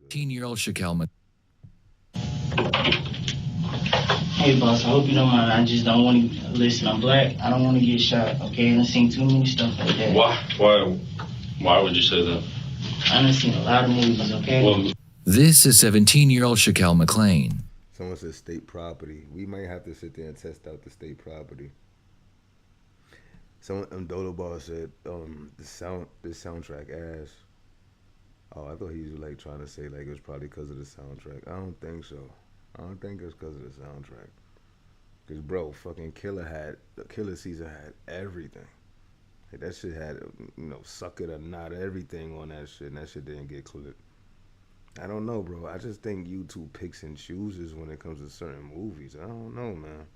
good. 18-year-old Shaquille. Hey boss, I hope you don't mind. I just don't want to listen. I'm black. I don't want to get shot. Okay, I've seen too many stuff like that. Why would you say that? I've seen a lot of movies. Okay. Well, This is 17-year-old Shaquille McLean. Someone said state property. We might have to sit there and test out the state property. Someone, Dodo Ball said, this soundtrack ass. Oh, I thought he was like trying to say like it was probably because of the soundtrack. I don't think so. I don't think it's because of the soundtrack. Cause bro, fucking Killer Season had everything. Like, that shit had, suck it or not everything on that shit, and that shit didn't get clipped. I don't know, bro. I just think YouTube picks and chooses when it comes to certain movies. I don't know, man.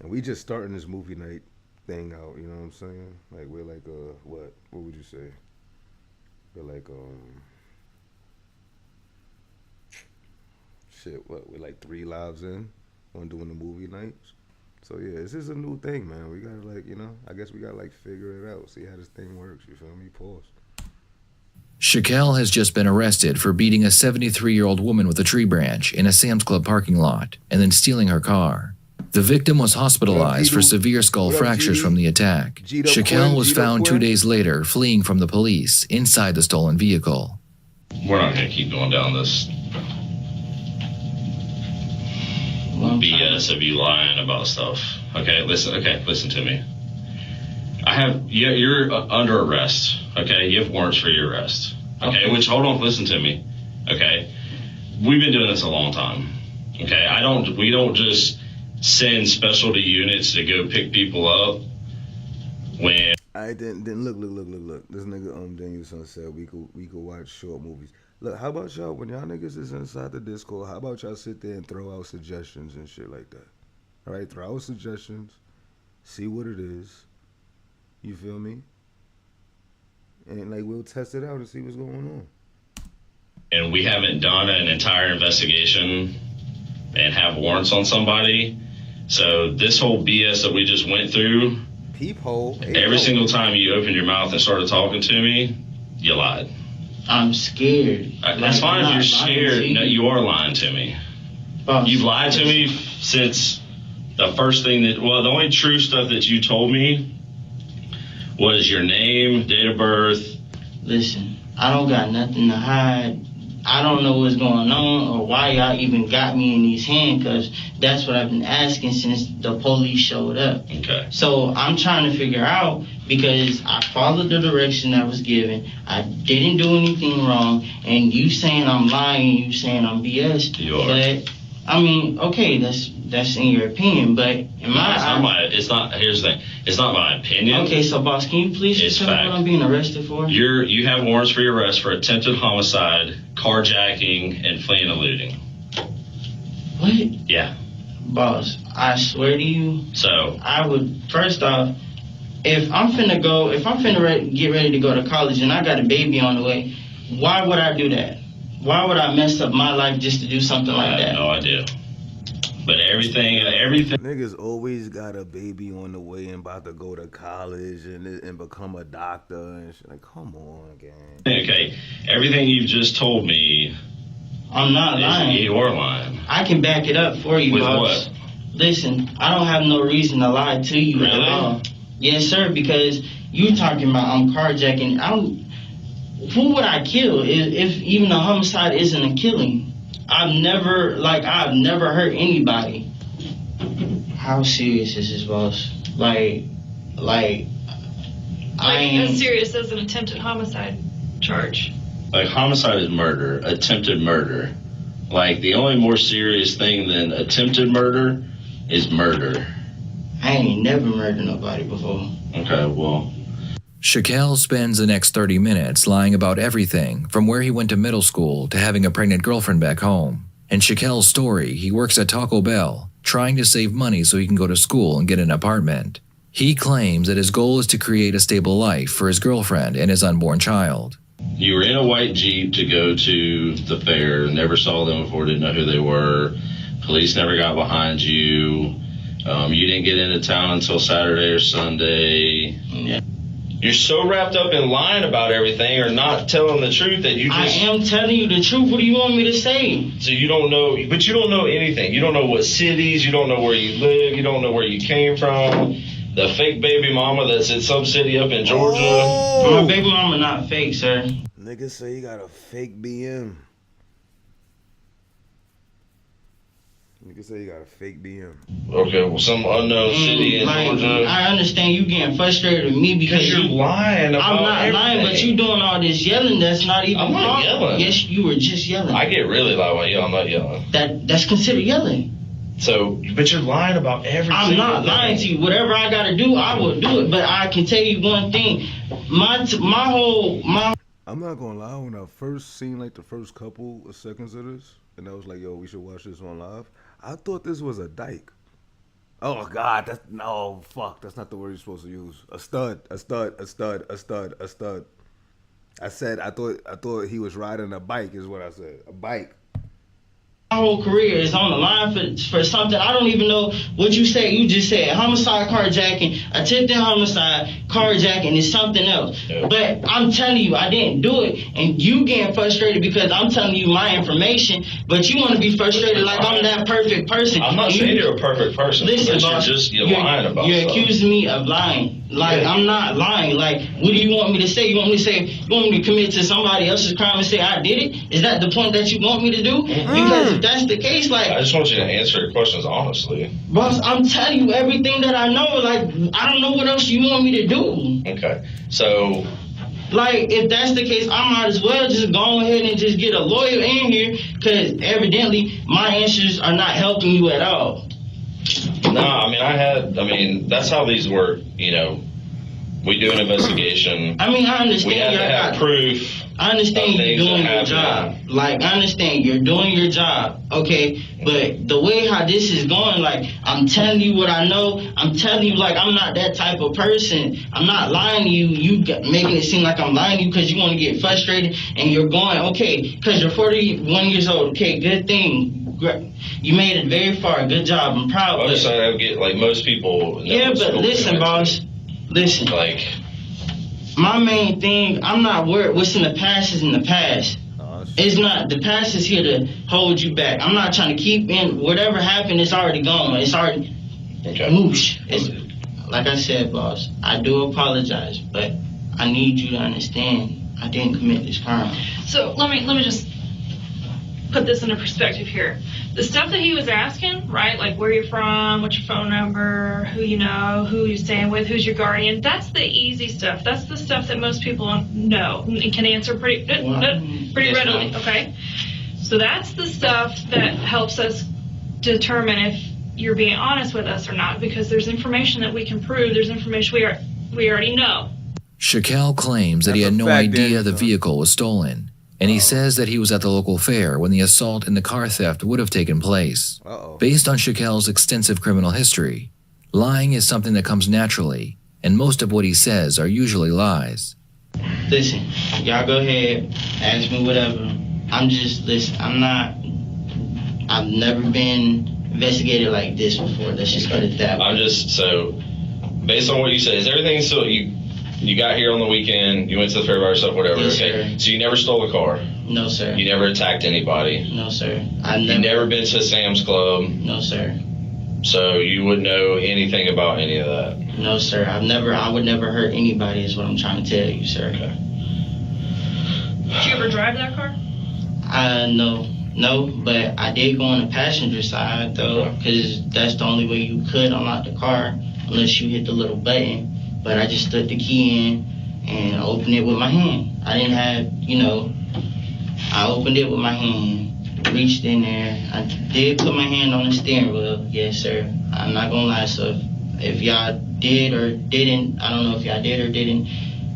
And we just starting this movie night thing out, you know what I'm saying? Like, we're like, what would you say? We're like, we're like 3 lives in on doing the movie nights. So yeah, this is a new thing, man. We gotta I guess we gotta figure it out, see how this thing works, you feel me? Pause. Shaquille has just been arrested for beating a 73-year-old woman with a tree branch in a Sam's Club parking lot and then stealing her car. The victim was hospitalized for severe skull fractures from the attack. Shaquille was found 2 days later fleeing from the police inside the stolen vehicle. we're not going to keep going down this BS of you lying about stuff. Okay, listen to me. You're under arrest. Okay, you have warrants for your arrest. Okay, which, hold on, listen to me. Okay, we've been doing this a long time. Okay, we don't just send specialty units to go pick people up when. I didn't look. This nigga Danielson said we could watch short movies. Look, how about y'all, when y'all niggas is inside the Discord, how about y'all sit there and throw out suggestions and shit like that? All right, throw out suggestions, see what it is. You feel me? And we'll test it out and see what's going on. And we haven't done an entire investigation and have warrants on somebody. So this whole BS that we just went through, peephole. Every single time you opened your mouth and started talking to me, you lied. I'm scared. That's fine if you're scared. No, you are lying to me. You've lied to me since the first thing the only true stuff that you told me was your name, date of birth. Listen, I don't got nothing to hide. I don't know what's going on or why y'all even got me in these handcuffs. That's what I've been asking since the police showed up. Okay. So I'm trying to figure out, because I followed the direction that was given. I didn't do anything wrong. And you saying I'm lying, you saying I'm BS. You are. But, I mean, okay, that's in your opinion, but in my here's the thing. It's not my opinion. Okay, so boss, can you please tell me what I'm being arrested for? You have warrants for your arrest for attempted homicide, carjacking, and fleeing and looting. What? Yeah. Boss, I swear to you. So I would, first off, if I'm finna get ready to go to college and I got a baby on the way, why would I do that? Why would I mess up my life just to do something like that? I have no idea. But everything. Niggas always got a baby on the way and about to go to college and become a doctor and shit. Like, come on, gang. Okay, everything you've just told me. I'm not lying. You're lying. I can back it up for you, with boss. What? Listen, I don't have no reason to lie to you really? at all. Yes, sir, because you talking about I'm carjacking. Who would I kill if even a homicide isn't a killing? I've never hurt anybody. How serious is this, boss? As serious as an attempted homicide charge. Like, homicide is murder, attempted murder. Like, the only more serious thing than attempted murder is murder. I ain't never murdered nobody before. Okay, well. Shaquille spends the next 30 minutes lying about everything from where he went to middle school to having a pregnant girlfriend back home. In Shaquille's story, he works at Taco Bell, trying to save money so he can go to school and get an apartment. He claims that his goal is to create a stable life for his girlfriend and his unborn child. You were in a white Jeep to go to the fair, never saw them before, didn't know who they were. Police never got behind you. You didn't get into town until Saturday or Sunday. Yeah. You're so wrapped up in lying about everything or not telling the truth that you just... I am telling you the truth. What do you want me to say? So you don't know, but you don't know anything. You don't know what cities, you don't know where you live, you don't know where you came from. The fake baby mama that's in some city up in Georgia. Oh. My baby mama not fake, sir. Nigga say he got a fake BM. Nigga say he got a fake BM. Okay, well, some unknown city in Georgia. I understand you getting frustrated with me because you're lying about I'm not everything. lying, but you doing all this yelling that's not even I'm not yelling. Yes, you were just yelling. I get really loud when I yell. I'm not yelling. That's considered yelling. So, but you're lying about everything. I'm not lying to you. Whatever I gotta do, I will do it. But I can tell you one thing. I'm not gonna lie, when I first seen like the first couple of seconds of this, and I was like, yo, we should watch this on live, I thought this was a dyke. Oh God, that's not the word you're supposed to use. A stud. I said I thought he was riding a bike is what I said. A bike. My whole career is on the line for something. I don't even know what you said. You just said homicide, carjacking, attempted homicide, carjacking is something else. Yeah. But I'm telling you, I didn't do it. And you getting frustrated because I'm telling you my information, but you want to be frustrated like I'm that perfect person. I'm not saying you're a perfect person. Listen, boss, you're lying about You're stuff. accusing me of lying. Like, I'm not lying. Like, what do you want me to say? You want me to commit to somebody else's crime and say I did it? Is that the point that you want me to do? Because if that's the case, like... I just want you to answer your questions honestly. Boss, I'm telling you everything that I know. Like, I don't know what else you want me to do. Okay, so... Like, if that's the case, I might as well just go ahead and just get a lawyer in here, because evidently my answers are not helping you at all. No, I mean, that's how these work, you know. We do an investigation. I mean, I understand. We have to have proof. I understand you're doing your job. Like, I understand you're doing your job, okay? But the way how this is going, like, I'm telling you what I know. I'm telling you, like, I'm not that type of person. I'm not lying to you. You making it seem like I'm lying to you because you want to get frustrated and you're going, okay, because you're 41 years old. Okay, good thing. You made it very far. Good job. I'm proud of you. I'm just saying I get, like, most people. Yeah, but listen, boss. Listen. Like, my main thing, I'm not worried. What's in the past is in the past. It's not, the past is here to hold you back. I'm not trying to keep in, whatever happened, it's already gone. It's already moosh. Like I said, boss, I do apologize, but I need you to understand I didn't commit this crime. So let me just put this into perspective here. The stuff that he was asking, right, like where you're from, what's your phone number, who you know, who you're staying with, who's your guardian, that's the easy stuff. That's the stuff that most people know and can answer pretty readily, okay? So that's the stuff that helps us determine if you're being honest with us or not, because there's information that we can prove, there's information we already know. Shaquille claims that he had no idea the vehicle was stolen. And he says that he was at the local fair when the assault and the car theft would have taken place. Based on Shaquille's extensive criminal history, lying is something that comes naturally, and most of what he says are usually lies. Listen, y'all go ahead, ask me whatever. I've never been investigated like this before. Let's just put it that way. So, based on what you say, is everything still, you got here on the weekend, you went to the fair by yourself, whatever. Yes, okay. Sir. So you never stole a car? No, sir. You never attacked anybody? No, sir. You never been to Sam's Club? No, sir. So you wouldn't know anything about any of that? No, sir. I would never hurt anybody is what I'm trying to tell you, sir. Okay. Did you ever drive that car? No, but I did go on the passenger side, though, because that's the only way you could unlock the car, unless you hit the little button. But I just stuck the key in and opened it with my hand. I didn't have, I opened it with my hand, reached in there. I did put my hand on the steering wheel, yes, sir. I'm not gonna lie, so if y'all did or didn't, I don't know if y'all did or didn't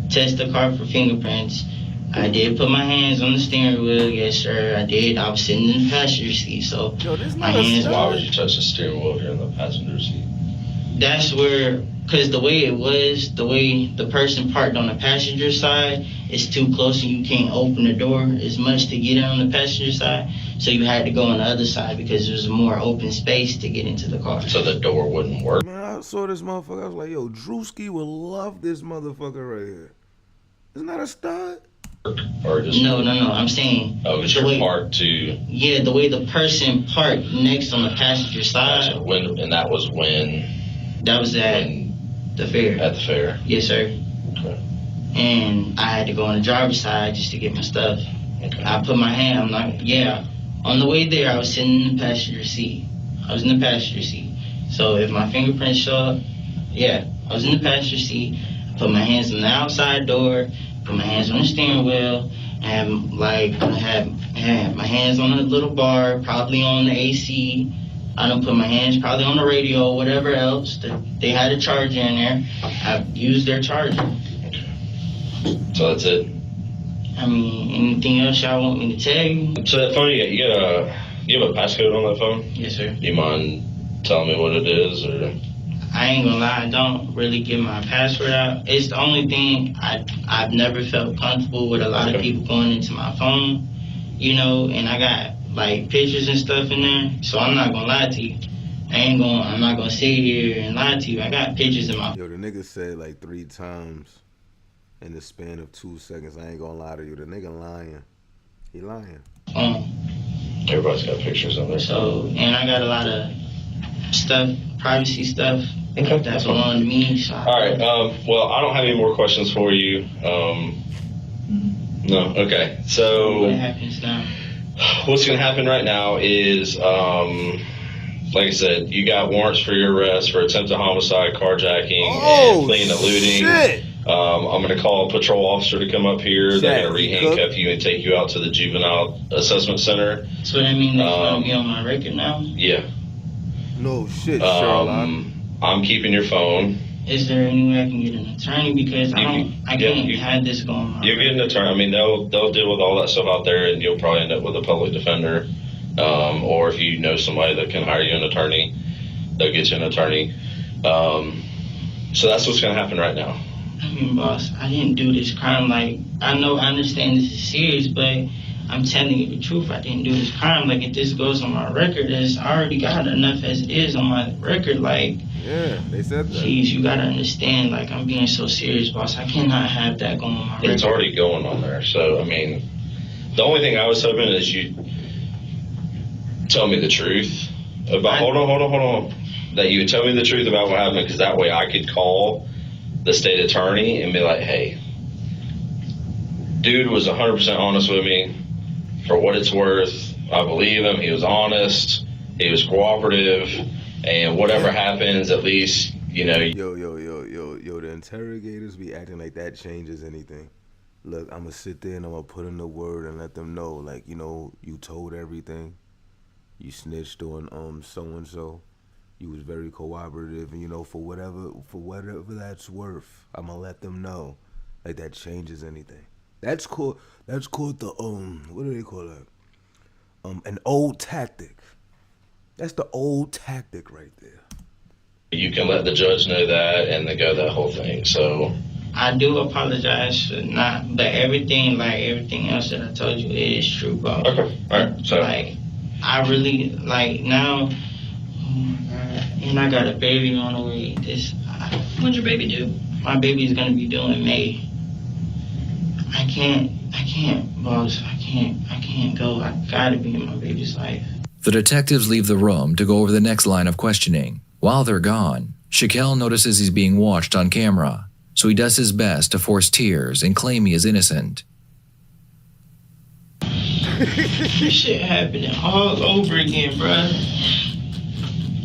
test the car for fingerprints. I did put my hands on the steering wheel, yes, sir. I did. I was sitting in the passenger seat, so my hands. Why would you touch the steering wheel if you're in the passenger seat? That's where, because the way the person parked on the passenger side is too close and you can't open the door as much to get in on the passenger side. So you had to go on the other side because there was more open space to get into the car. So the door wouldn't work. Man, I saw this motherfucker. I was like, yo, Drewski would love this motherfucker right here. Isn't that a stud? Or just No. I'm saying. Oh, it's the your way- park to. Yeah, the way the person parked next on the passenger side. Gotcha. When, and that was when That was at the fair. at the fair. Yes, sir. Okay. And I had to go on the driver's side just to get my stuff. Okay. I put my hand. I'm like, yeah. On the way there, I was sitting in the passenger seat. So if my fingerprints show up, yeah, I was in the passenger seat. Put my hands on the outside door. Put my hands on the steering wheel. And like I had my hands on a little bar, probably on the AC. I done put my hands probably on the radio, whatever else. They had a charger in there. I used their charger. So that's it. I mean, anything else y'all want me to tell you? So that phone, you have a passcode on that phone? Yes, sir. Do you mind telling me what it is, or? I ain't gonna lie, I don't really give my password out. It's the only thing I've never felt comfortable with a lot of people going into my phone, you know, and I got like pictures and stuff in there, so I'm not gonna lie to you. I'm not gonna sit here and lie to you. I got pictures in my Yo, the nigga said like 3 times in the span of 2 seconds. I ain't gonna lie to you. The nigga lying. He lying. phone. Everybody's got pictures on there. So, and I got a lot of stuff, privacy stuff Okay. that belong to me. So All right. Well, I don't have any more questions for you. No. Okay. So what happens now? what's going to happen right now is, like I said, you got warrants for your arrest for attempted homicide, carjacking, and fleeing and looting. Shit. I'm going to call a patrol officer to come up here. They're going to re-handcuff you and take you out to the juvenile assessment center. So that means that's gonna be on my record now? Yeah. No shit, Sherlock. I'm keeping your phone. Is there any way I can get an attorney? Because I can't have this going on. You'll get an attorney. I mean, they'll deal with all that stuff out there, and you'll probably end up with a public defender. Or if you know somebody that can hire you an attorney, they'll get you an attorney. So that's what's going to happen right now. I mean, boss, I didn't do this crime. Like, I understand this is serious, but I'm telling you the truth. I didn't do this crime. Like, if this goes on my record, I already got enough as it is on my record. Like, Yeah, they said that. please, you gotta understand. Like, I'm being so serious, boss. I cannot have that going on my record. It's already going on there. So, I mean, the only thing I was hoping is you tell me the truth about. Hold on. That you would tell me the truth about what happened, because that way I could call the state attorney and be like, hey, dude was 100% honest with me. For what it's worth, I believe him. He was honest. He was cooperative. And whatever happens, at least, you know. Yo, the interrogators be acting like that changes anything. Look, I'm gonna sit there and I'm gonna put in the word and let them know, like, you know, you told everything. You snitched on so-and-so. You was very cooperative, and, you know, for whatever that's worth, I'm gonna let them know. Like, that changes anything. That's called the what do they call that? An old tactic. That's the old tactic right there. You can let the judge know that and then go that whole thing. So I do apologize for not, but everything else that I told you is true, boss. okay, all right. So Like, I really, like, now, oh my God, and I got a baby on the way. When's your baby due? My baby's gonna be due in May. I can't, boss. I can't go. I gotta be in my baby's life. The detectives leave the room to go over the next line of questioning. While they're gone, Shaquille notices he's being watched on camera, so he does his best to force tears and claim he is innocent. This shit happening all over again, bruh.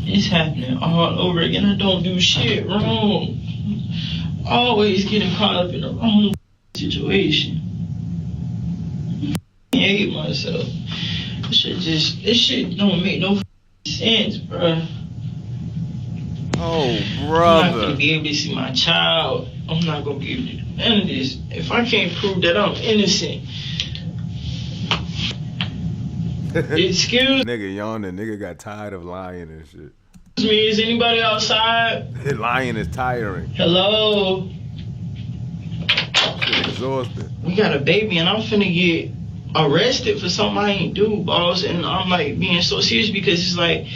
It's happening all over again. I don't do shit wrong. Always getting caught up in the wrong situation. I hate myself. This shit don't make no sense, bruh. Oh, I'm not brother. gonna be able to see my child. I'm not gonna be able to do none of this. If I can't prove that I'm innocent. Excuse Nigga yawning. Nigga got tired of lying and shit. me, is anybody outside? Lying is tiring. Hello? Shit exhausted. We got a baby and I'm finna get arrested for something I ain't do, boss. And I'm like being so serious because it's like,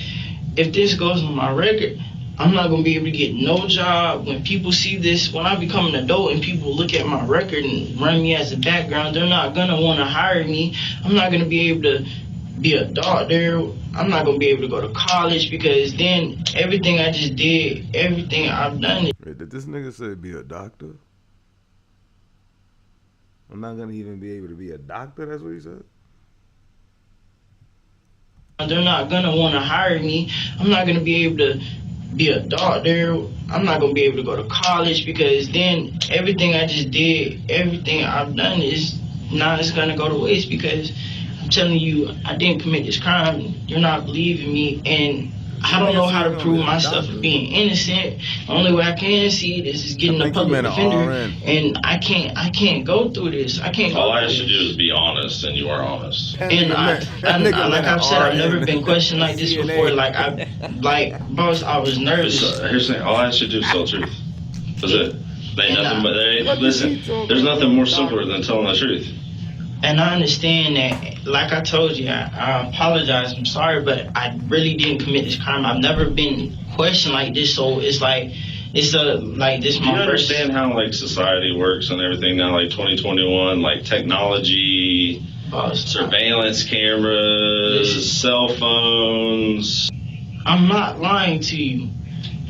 if this goes on my record, I'm not gonna be able to get no job. When people see this, when I become an adult and people look at my record and run me as a background, they're not gonna want to hire me. I'm not gonna be able to be a doctor. I'm not gonna be able to go to college because then everything I just did, everything I've done. Wait, did this nigga say be a doctor? I'm not gonna even be able to be a doctor. That's what he said. They're not gonna want to hire me. I'm not gonna be able to be a doctor. I'm not gonna be able to go to college because then everything I just did, everything I've done is now it's gonna go to waste because I'm telling you I didn't commit this crime. You're not believing me, and I don't know how to prove myself of being innocent. The only way I can see it is getting a public defender, and I can't go through this. I can't. All I asked you to do is be honest, and you are honest. And like I've said, I've never been questioned like this before. Boss, I was nervous. Here's the thing. All I asked you to do is tell the truth. That's it. Listen, there's nothing more simpler than telling the truth. And I understand that, like I told you, I apologize, I'm sorry, but I really didn't commit this crime. I've never been questioned like this, so it's like, this my first. Do you understand how, like, society works and everything now, like 2021, like technology, surveillance cameras, cell phones? I'm not lying to you.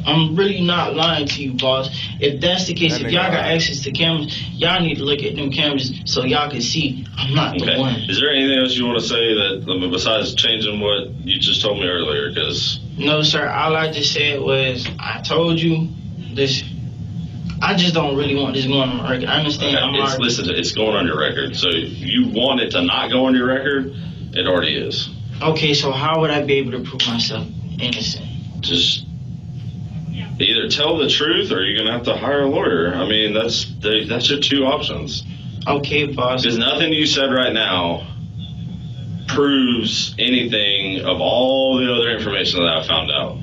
I'm really not lying to you, boss. If that's the case, if y'all got access to cameras, y'all need to look at them cameras so y'all can see I'm not the one. Is there anything else you want to say that besides changing what you just told me earlier? Because no, sir. All I just said was I told you this. I just don't really want this going on my record. I understand. Okay, it's going on your record. So if you want it to not go on your record, it already is. Okay, so how would I be able to prove myself innocent? Just either tell the truth or you're gonna have to hire a lawyer. I mean, that's your two options. Okay, boss. Because nothing you said right now proves anything of all the other information that I found out.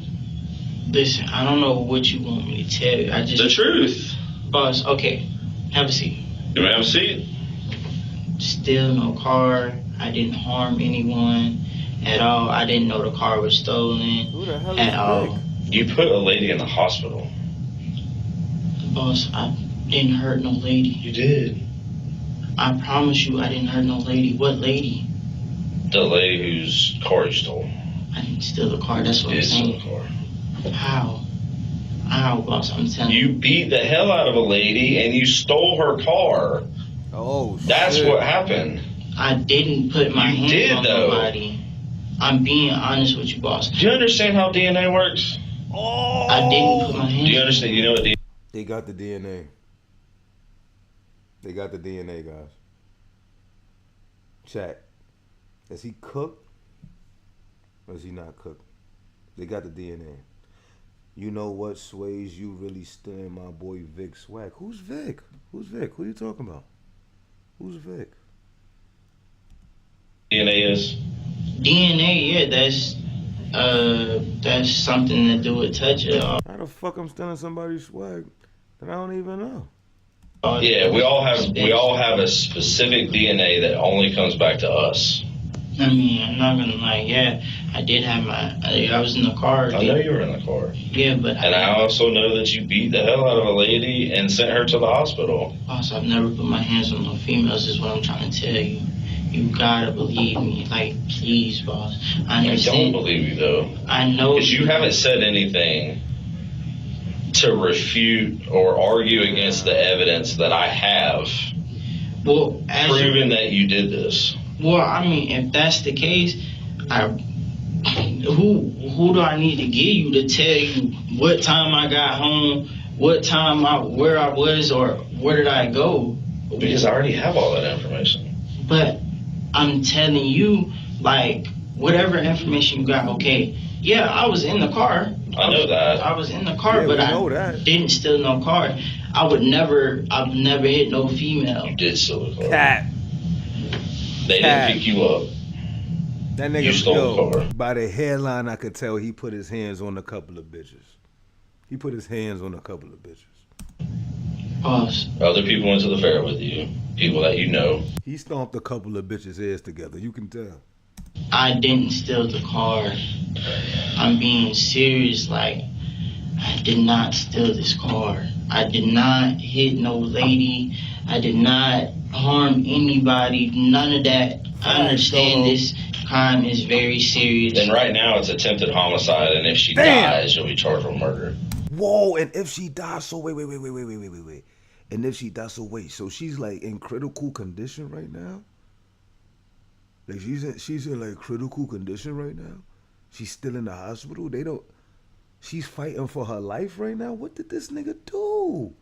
Listen, I don't know what you want me to tell you. The truth. Boss, okay. Have a seat. You want to have a seat? Steal no car. I didn't harm anyone at all. I didn't know the car was stolen at all. You put a lady in the hospital. Boss, I didn't hurt no lady. You did. I promise you I didn't hurt no lady. What lady? The lady whose car you stole. I didn't steal the car. That's what I'm saying. You did steal the car. How? How, boss? I'm telling you. You beat the hell out of a lady and you stole her car. Oh, that's shit. What happened. I didn't put my hands on nobody. I'm being honest with you, boss. Do you understand how DNA works? Oh. I didn't put my hands. Do you understand? You know what DNA? They got the DNA. They got the DNA, guys. Chat. Is he cooked? Or is he not cooked? They got the DNA. You know what, Swayze? You really stand my boy Vic Swag. Who's Vic? Who's Vic? Who you talking about? Who's Vic? DNA is? DNA, yeah, that's something to do with touch it. How the fuck I'm stealing somebody's swag that I don't even know? Yeah, we all have a specific DNA that only comes back to us. I mean, I'm not gonna lie. Yeah, I did have I was in the car. I know you were in the car. Yeah, but I also know that you beat the hell out of a lady and sent her to the hospital. Boss, I've never put my hands on no females. Is what I'm trying to tell you. You gotta believe me, like, please, boss. I don't believe you though. I know because you haven't said anything to refute or argue against the evidence that I have. Well, proving that you did this. Well, I mean, if that's the case, who do I need to get you to tell you what time I got home, what time where I was, or where did I go? Because I already have all that information. But I'm telling you, like, whatever information you got, okay. Yeah, I was in the car. I know that. I was in the car, but I didn't steal no car. I've never hit no female. You did steal the car. Cat. They didn't pick you up. That nigga, you stole the car. By the hairline, I could tell he put his hands on a couple of bitches. He put his hands on a couple of bitches. Pause. Other people went to the fair with you. People that you know. He stomped a couple of bitches' heads together. You can tell. I didn't steal the car. I'm being serious. Like, I did not steal this car. I did not hit no lady. I did not harm anybody. None of that. I understand this crime is very serious. Then right now it's attempted homicide, and if she dies, you'll be charged with murder. Whoa, and if she dies, so wait. And if she dies, so wait, so she's like in critical condition right now? Like she's in like critical condition right now? She's still in the hospital? She's fighting for her life right now? What did this nigga do?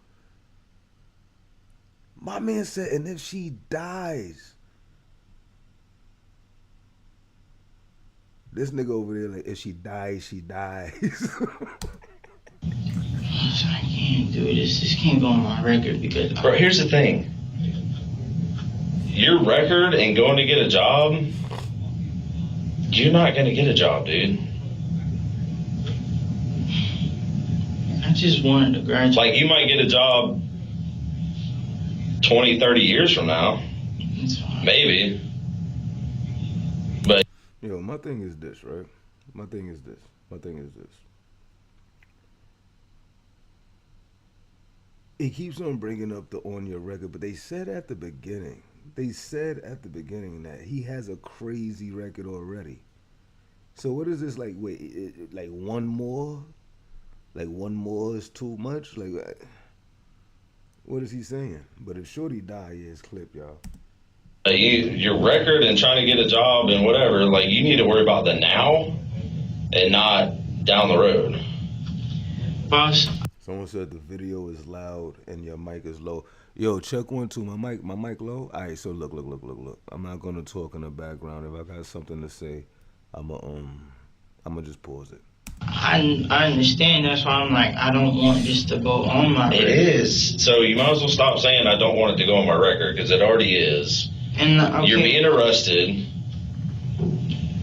My man said, and if she dies. This nigga over there, like, if she dies, she dies. I can't do this. This can't go on my record because. Bro, here's the thing. Your record and going to get a job, you're not going to get a job, dude. I just wanted to graduate. Like, you might get a job 20, 30 years from now. It's fine. Maybe. But. Yo, my thing is this, right? My thing is this. He keeps on bringing up the on your record, but they said at the beginning that he has a crazy record already. So what is this like? Wait, like one more? Like one more is too much? Like, what is he saying? But if Shorty die, yeah, it's clip, y'all. Your record and trying to get a job and whatever, like, you need to worry about the now and not down the road. Boss. Someone said the video is loud and your mic is low. Yo, check 1 2. My mic low. All right, so look. I'm not gonna talk in the background. If I got something to say, I'ma just pause it. I understand. That's why I'm like, I don't want this to go on my record. It is. So you might as well stop saying I don't want it to go on my record, because it already is. And okay. You're being arrested,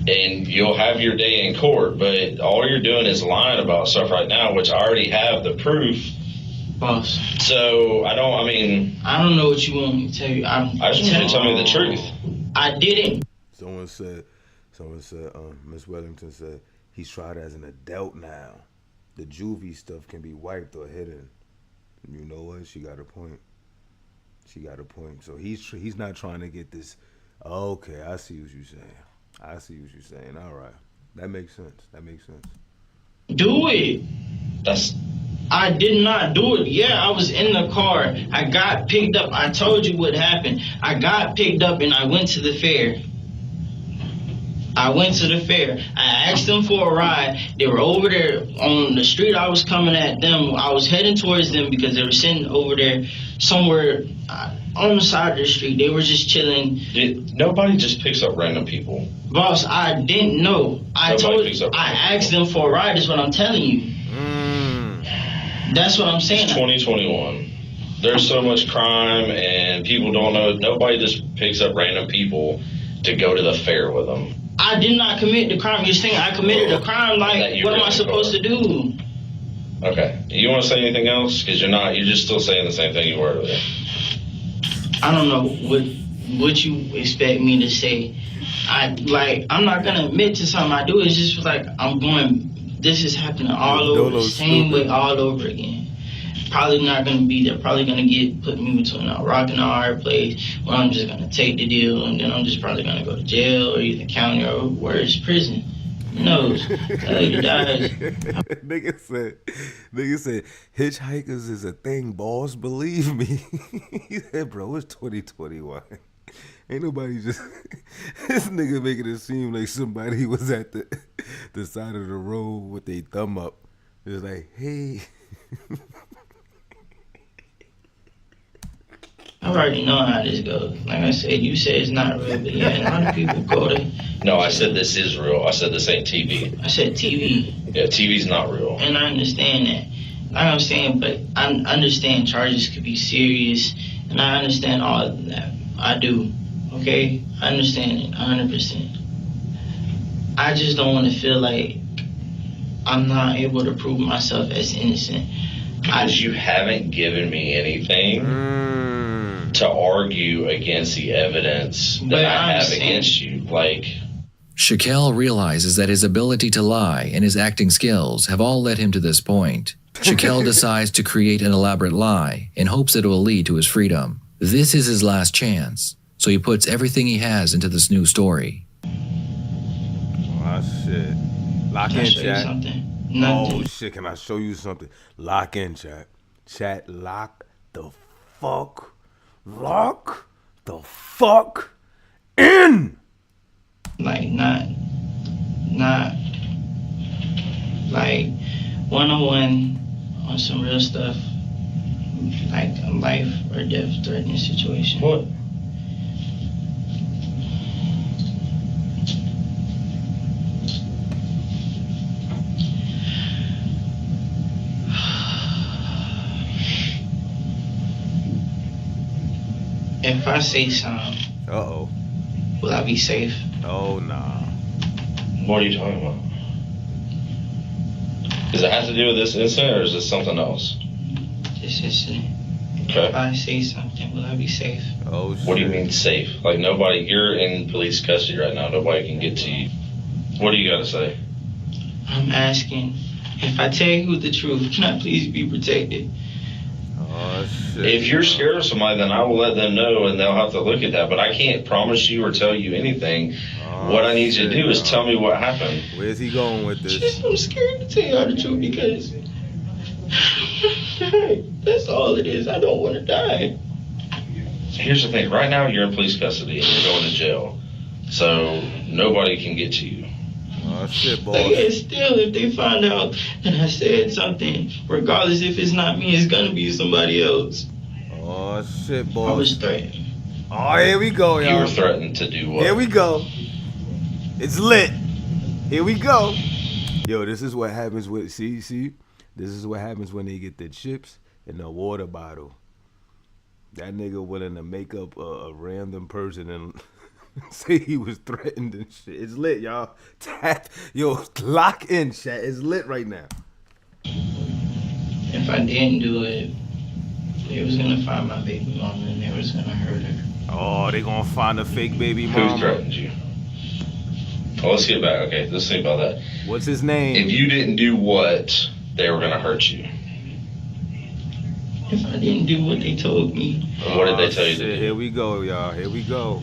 and you'll have your day in court, but all you're doing is lying about stuff right now, which I already have the proof. Boss. So I don't know what you want me to tell you. I just want you to tell me the truth. I didn't. Someone said, Miss Wellington said, he's tried as an adult now. The juvie stuff can be wiped or hidden. You know what? She got a point. So he's not trying to get this. Okay, I see what you're saying. All right. That makes sense. Do it. I did not do it. Yeah, I was in the car. I got picked up. I told you what happened. I got picked up and I went to the fair. I asked them for a ride. They were over there on the street. I was coming at them. I was heading towards them because they were sitting over there somewhere on the side of the street. They were just chilling. Nobody just picks up random people. Boss, I didn't know. I asked them for a ride is what I'm telling you. That's what I'm saying. It's 2021. There's so much crime and people don't know. Nobody just picks up random people to go to the fair with them. I did not commit the crime. You're saying I committed a crime. Like, what am I supposed to do? Okay. You want to say anything else? Because you're just still saying the same thing you were earlier. I don't know what you expect me to say. I'm not gonna admit to something I do. It's just like this is happening all over the same way all over again. Probably not gonna be there. Probably gonna put me between a rock and a hard place where I'm just gonna take the deal and then I'm just probably gonna go to jail or either county or worse, prison. Who knows? Lady dies. Nigga said, hitchhikers is a thing, boss. Believe me. He said, bro, it's 2021. Ain't nobody just this nigga making it seem like somebody was at the side of the road with their thumb up. It's like, hey. I already know how this goes. Like I said, you said it's not real, but yeah, a lot of people go to. No, I said this is real. I said this ain't TV. I said TV. Yeah, TV's not real. And I understand that. Like I'm saying, but I understand charges could be serious, and I understand all of that. I do. Okay? I understand it 100%. I just don't want to feel like I'm not able to prove myself as innocent. Because you haven't given me anything to argue against the evidence that I have against you. Like, Shaquille realizes that his ability to lie and his acting skills have all led him to this point. Shaquille decides to create an elaborate lie in hopes that it will lead to his freedom. This is his last chance, so he puts everything he has into this new story. Oh, shit. Lock in, chat. Oh, shit. Can I show you something? Lock in, chat. Chat, lock the fuck in. Like, not like 101 on some real stuff, like a life or death threatening situation. what? If I say something, Uh-oh. will I be safe? Oh, nah. What are you talking about? Does it have to do with this incident, or is this something else? This incident. If Okay. I say something, will I be safe? Oh, shit. What do you mean safe? Like, nobody, you're in police custody right now. Nobody can get to you. What do you got to say? I'm asking, if I tell you the truth, can I please be protected? Oh, shit. If you're scared of somebody, then I will let them know, and they'll have to look at that. But I can't promise you or tell you anything. What I need you to do is tell me what happened. Where's he going with this? Just, I'm scared to tell y'all the truth because that's all it is. I don't want to die. Here's the thing. Right now, you're in police custody, and you're going to jail. So nobody can get to you. Oh, shit, boy. Like, still, if they find out that I said something, regardless if it's not me, it's gonna be somebody else. Oh, shit, I boy. was threatened. Oh, here we go, y'all. You were threatened to do what? Here we go. It's lit. Here we go. Yo, this is what happens with, see? This is what happens when they get the chips in the water bottle. That nigga willing to make up a random person and say he was threatened and shit. It's lit, y'all. Yo, lock in, chat. It's lit right now. If I didn't do it, they was gonna find my baby mama and they was gonna hurt her. Oh, they gonna find a fake baby mama. Who threatened you? Oh, let's get back. Okay, let's think about that. What's his name? If you didn't do what, they were going to hurt you. If I didn't do what they told me. And what did they tell you to shit. do? Here we go, y'all. Here we go.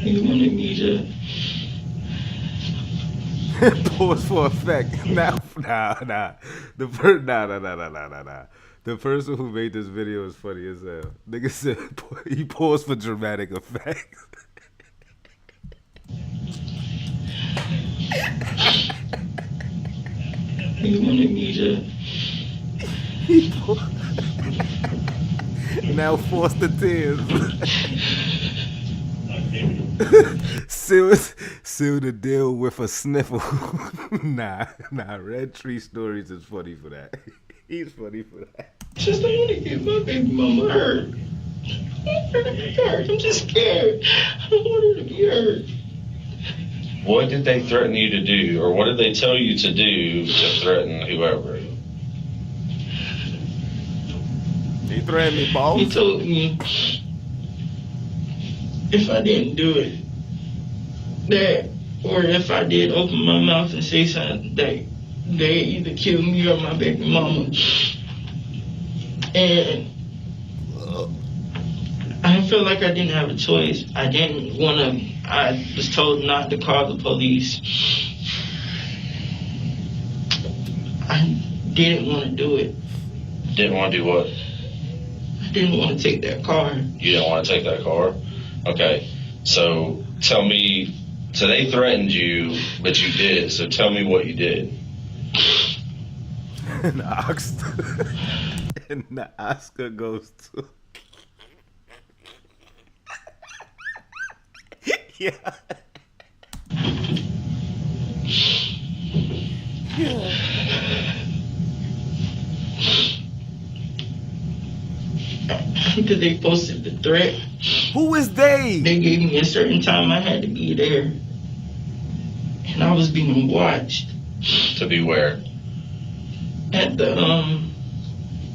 They wanted me to. Pause for effect. Nah. The person who made this video is funny as hell. Nigga said he paused for dramatic effect. They wanted me to. Now force the tears. Seal the deal with a sniffle. Nah. Red Tree Stories is funny for that. He's funny for that. Just don't want to get my baby mama hurt. I don't want her to be hurt. I'm just scared. I don't want her to be hurt. What did they threaten you to do, or what did they tell you to do to threaten whoever? He threatened me, boss. He told me if I didn't do it, that, or if I did open my mouth and say something, that they either kill me or my baby mama. And I felt like I didn't have a choice. I didn't want to. I was told not to call the police. I didn't want to do it. Didn't want to do what? I didn't want to take that car. You didn't want to take that car? Okay. So tell me, so they threatened you, but you did. So tell me what you did. And the Oscar goes to. Yeah. After they posted the threat, Who is they? they gave me a certain time I had to be there. And I was being watched. To be where? At the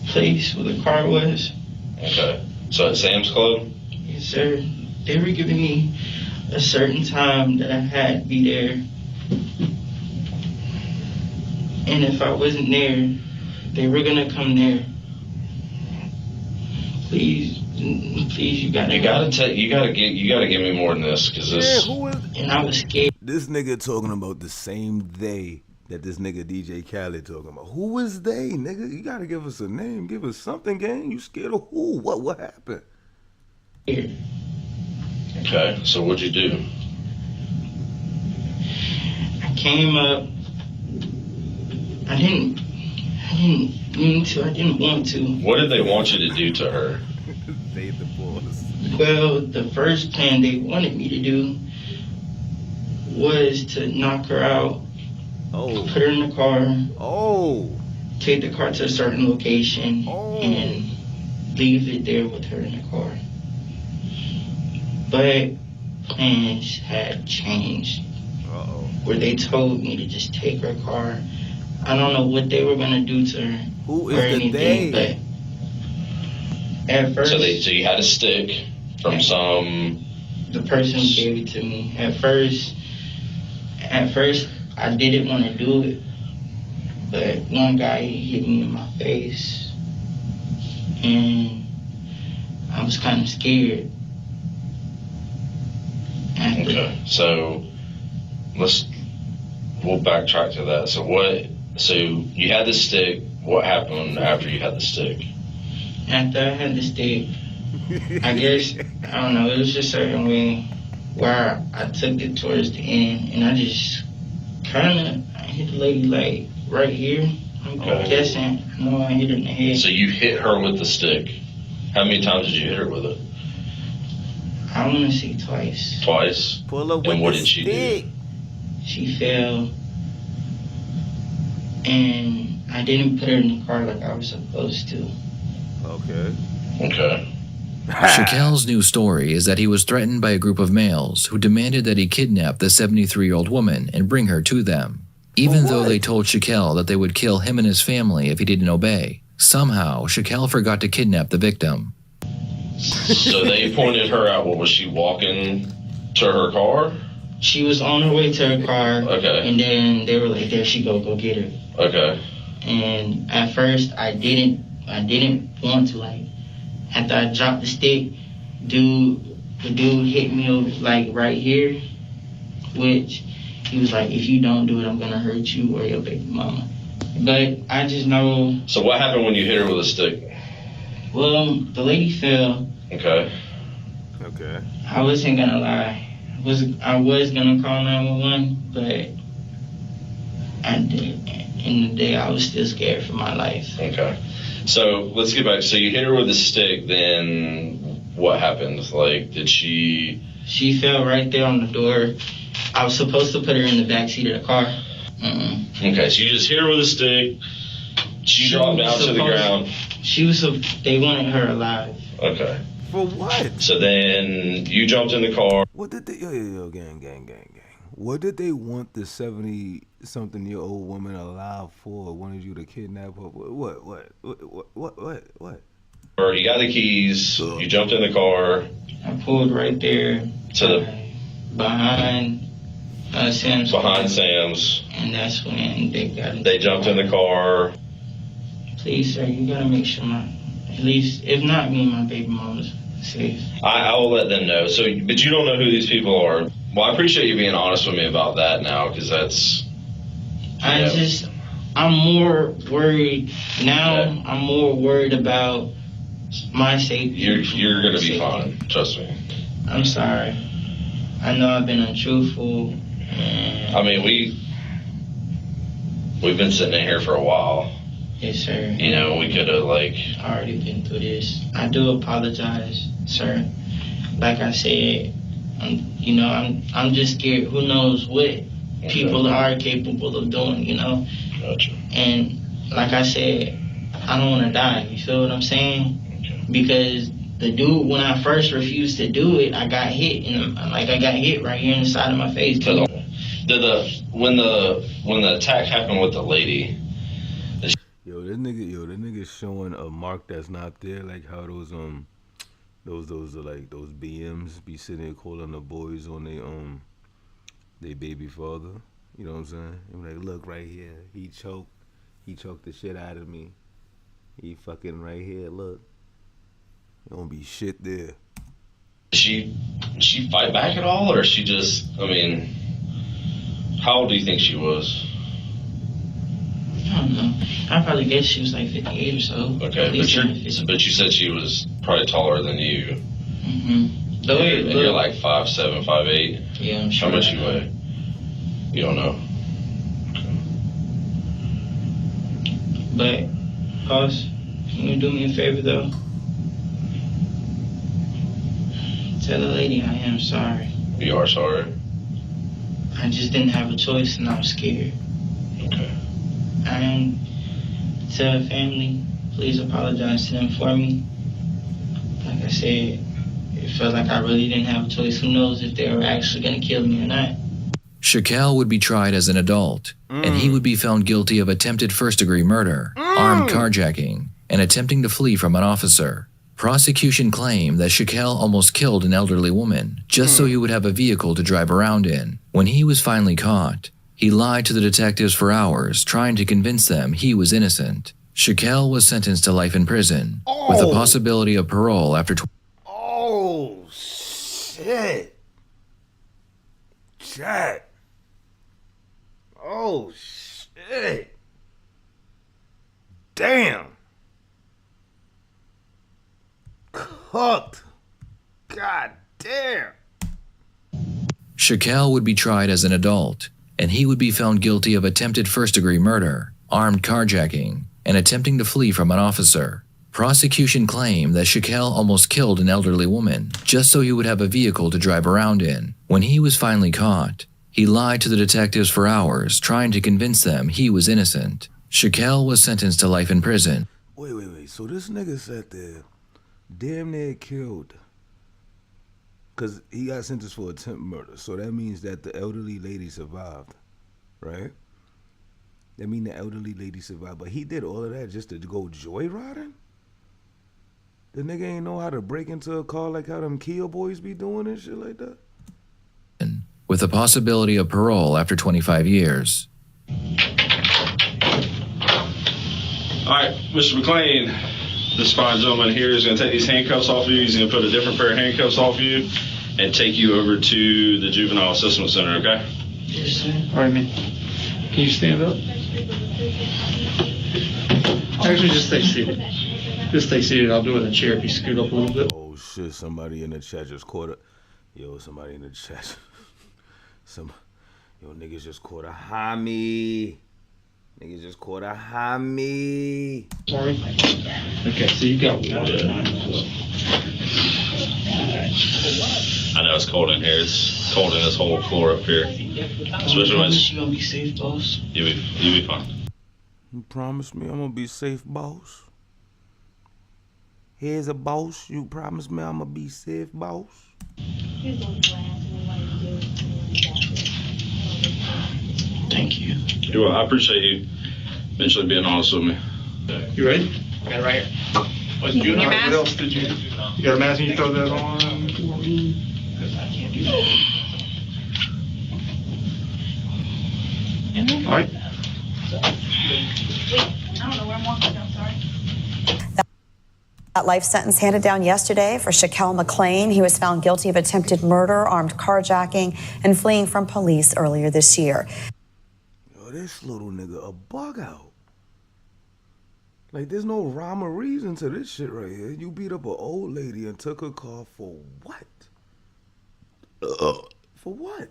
place where the car was. Okay. So at Sam's Club? Yes, sir. They were giving me a certain time that I had to be there. And if I wasn't there, they were gonna come there. Please, you gotta You gotta give me more than this, cause this. Yeah, who is And I was scared. this nigga talking about the same they that this nigga DJ Khaled talking about? Who is they, nigga? You gotta give us a name, give us something, gang. You scared of who? What happened? Okay. So what'd you do? I came up. I didn't mean to. I didn't want to. What did they want you to do to her? They the boss. Well, the first plan they wanted me to do was to knock her out, Oh. put her in the car, Oh. take the car to a certain location, Oh. and leave it there with her in the car. But plans had changed, Uh-oh. where they told me to just take her car. I don't know what they were gonna do to her Who or is the anything, they? but at first, So you had a stick from some. the person who gave it to me. At first, I didn't want to do it, but one guy hit me in my face, and I was kind of scared. After Okay. So we'll backtrack to that. So you had the stick. What happened after you had the stick? After I had the stick, I guess, I don't know, it was just a certain way where I took it towards the end, and I just kind of hit the lady like right here. I'm Okay. guessing. I know I hit her in the head. So you hit her with the stick. How many times did you hit her with it? I want to say twice. Twice. Pull up And with what the did she do? stick. She fell, and I didn't put her in the car like I was supposed to. Okay. Okay. Shaquelle's new story is that he was threatened by a group of males who demanded that he kidnap the 73-year-old woman and bring her to them. Even For though what? they told Shaquelle that they would kill him and his family if he didn't obey, somehow Shaquelle forgot to kidnap the victim. So they pointed her out. What was she walking to her car? She was on her way to her car, Okay. and then they were like, "There she go get her." Okay. And at first, I didn't want to, like, after I dropped the stick, the dude hit me over, like, right here, which he was like, "If you don't do it, I'm gonna hurt you or your baby mama." But I just know, So what happened when you hit her with a stick? well, the lady fell. Okay. Okay. I wasn't gonna lie. I was gonna call 911, but I did. In the day, I was still scared for my life. Okay. So let's get back. So you hit her with a stick. Then what happened? Like, did she? She fell right there on the door. I was supposed to put her in the back seat of the car. Okay. So you just hit her with a stick. She dropped down to the ground. They wanted her alive. Okay. For what? So then you jumped in the car. What did they? Yo, gang. What did they want the 70-something-year-old woman alive for? Wanted you to kidnap her? What? Or you got the keys. You jumped in the car. I pulled right there To the behind Sam's. behind Sam's. And that's when they got it. They jumped in the car. Please, sir, you gotta make sure at least, if not me and my baby mama's safe. I will let them know. So, but you don't know who these people are. Well, I appreciate you being honest with me about that now, because that's. I'm more worried now. Yeah. I'm more worried about my safety. You're gonna be fine. Trust me. I'm sorry. I know I've been untruthful. And I mean, we've been sitting in here for a while. yes, sir. You know, we could have like. I already been through this. I do apologize, sir. Like I said, I'm just scared. Who knows what people are capable of doing, Gotcha. And like I said, I don't want to die. You feel what I'm saying? Okay. Because the dude, when I first refused to do it, I got hit, and I got hit right here in the side of my face. When the attack happened with the lady. Yo, This nigga showing a mark that's not there, like how those are like those BMs be sitting there calling the boys on they baby father. You know what I'm saying? I'm like, look right here, he choked the shit out of me. He fucking right here, look. There don't be shit there. She fight back at all, or she just? I mean, how old do you think she was? I don't know. I probably guess she was like 58 or so. Okay, but you said she was probably taller than you. Mm-hmm. And you're like 5'7", 5'8". Yeah, I'm sure. How much you weigh? You don't know. But, boss, can you do me a favor though? Tell the lady I am sorry. You are sorry. I just didn't have a choice and I'm scared. Okay. And tell her family, please apologize to them for me. Like I said, it felt like I really didn't have a choice. Who knows if they were actually going to kill me or not. Shaquille would be tried as an adult, and he would be found guilty of attempted first-degree murder, armed carjacking, and attempting to flee from an officer. Prosecution claimed that Shaquille almost killed an elderly woman just so he would have a vehicle to drive around in. When he was finally caught, he lied to the detectives for hours, trying to convince them he was innocent. Shaquille was sentenced to life in prison, with the possibility of parole after Oh, shit. Chat. Oh, shit. Damn. Cooked. God damn. Shaquille would be tried as an adult, and he would be found guilty of attempted first-degree murder, armed carjacking, and attempting to flee from an officer. Prosecution claimed that Shaquille almost killed an elderly woman just so he would have a vehicle to drive around in. When he was finally caught, he lied to the detectives for hours, trying to convince them he was innocent. Shaquille was sentenced to life in prison. Wait. So this nigga sat there, damn near killed, because he got sentenced for attempt murder. So that means that the elderly lady survived, right? That mean the elderly lady survived. But he did all of that just to go joyriding? The nigga ain't know how to break into a car like how them Kia boys be doing and shit like that? With the possibility of parole after 25 years. All right, Mr. McLean, this fine gentleman here is going to take these handcuffs off you. He's going to put a different pair of handcuffs off you and take you over to the Juvenile Assessment Center, okay? Yes, sir. All right, man. Can you stand up? Actually, just stay seated. Just stay seated. I'll do it in a chair if you scoot up a little bit. Oh shit, somebody in the chat just caught a... somebody in the chat... niggas just caught a homie. Niggas just caught a homie. Sorry. Okay, so you got one. I know it's cold in here. It's cold in this whole floor up here. Especially when You gonna be safe, boss? you'll be fine. You promise me I'm gonna be safe, boss? Here's a boss. You promise me I'm gonna be safe, boss? Thank you. You're welcome. I appreciate you eventually being honest with me. You ready? Got it right here. What else did you? You got a mask and you throw that on for me? All right. I don't know where I'm walking. I'm sorry. That life sentence handed down yesterday for Shaquille McLean. He was found guilty of attempted murder, armed carjacking, and fleeing from police earlier this year. Yo, this little nigga a bug out. Like, there's no rhyme or reason to this shit right here. You beat up an old lady and took her car for what? For what?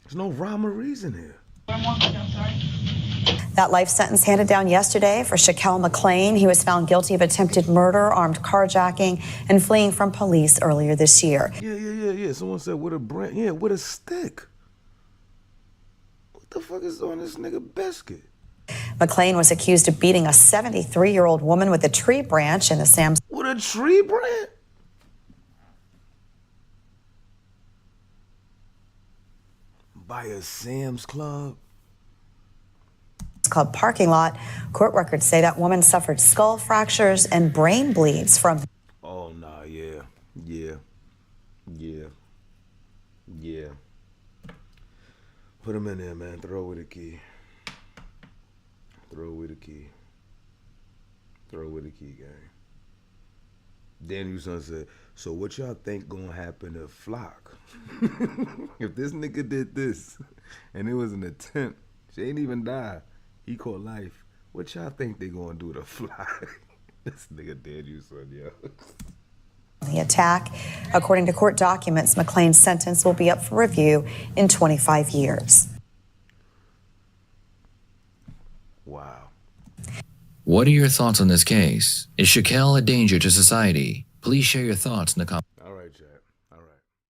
There's no rhyme or reason here. That life sentence handed down yesterday for Shaquille McLean. He was found guilty of attempted murder, armed carjacking, and fleeing from police earlier this year. Yeah. Someone said with a brand, with a stick. What the fuck is on this nigga biscuit? McLean was accused of beating a 73-year-old woman with a tree branch in the Sam's. With a tree branch? by a Sam's Club. Club parking lot. Court records say that woman suffered skull fractures and brain bleeds from. Oh, nah, yeah. Put him in there, man. Throw away the key. Throw away the key, gang. Daniel's son said, so what y'all think gonna happen to Flock? If this nigga did this, and it was an attempt, she ain't even die. He caught life. What y'all think they gonna do to Flock? This nigga Daniel's son, yo. The attack. According to court documents, McClain's sentence will be up for review in 25 years. Wow. What are your thoughts on this case? Is Shaquille a danger to society? Please share your thoughts in the comments.